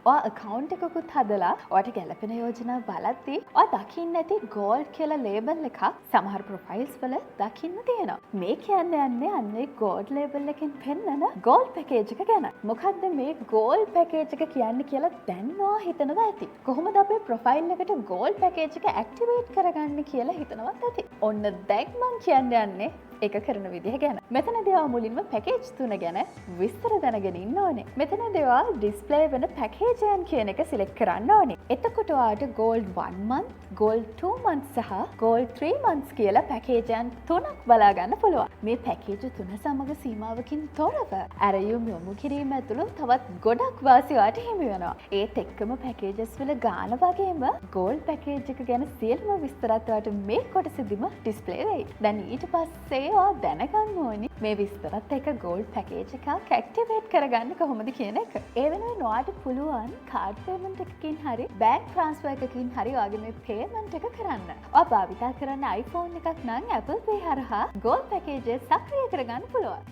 ඔයා account එකකුත් හදලා ඔයාට ගැලපෙන යෝජනා බලද්දී ඔයා දකින්න ඇති gold කියලා label එකක් සමහර profiles වල දකින්න තියෙනවා. මේ කියන්නේ අන්නේ gold label එකෙන් පෙන්නන gold package එක ගැන. මොකද්ද මේ gold package එක කියන්නේ කියලා දැන් ඔයා හිතනවා ඇති. කොහොමද අපේ profile එකට gold package එක activate කරගන්නේ කියලා හිතනවත් ඇති. ඔන්න දැන් මං කියන්නේ ඒක කරන විදිහ ගැන. මෙතනදී ඔයා මුලින්ම පැකේජ් 3 ගැන විස්තර දැනගෙන ඉන්න ඕනේ. මෙතනදී ඔයා ඩිස්ප්ලේ වෙන පැකේජ් එකන් කියන එක සිලෙක්ට් කරන්න ඕනේ. එතකොට ඔයාට gold 1 month, gold 2 months සහ gold 3 months කියලා පැකේජ් එකන් 3ක් බලා ගන්න පුළුවන්. මේ පැකේජ් 3 සමග සීමාවකින් තොරව ඇරයුම් යොමු කිරීම ඇතුළු තවත් ගොඩක් වාසි ඔයාට හිමි වෙනවා. ඒත් එක්කම පැකේජස් වල ගාන වගේම gold පැකේජ් එක ගැන සියලුම විස්තරات ඔයාට මේ කොටසෙදිම ඩිස්ප්ලේ වෙයි. දැන් ඊට පස්සේ ඔයා දැනගන්න ඕනි මේ විස්තරත් එක gold package එකක් activate කරගන්න කොහොමද කියන එක. ඒ වෙනුවෙන් ඔයාට පුළුවන් card payment එකකින් හරි bank transfer එකකින් හරි ඔයාගේ මේ payment එක කරන්න. ඔයා භාවිතා කරන iPhone එකක් නම් Apple Pay හරහා gold package එක සක්‍රිය කරගන්න පුළුවන්.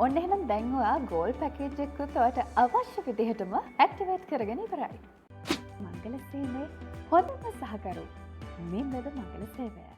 ඔන්න එහෙනම් දැන් ඔයා gold package එකකුත් ඔයාට අවශ්‍ය විදිහටම activate කරගෙන ඉවරයි. මංගල සේවයේ හොඳම සහකරු මින්දද මංගල සේවය.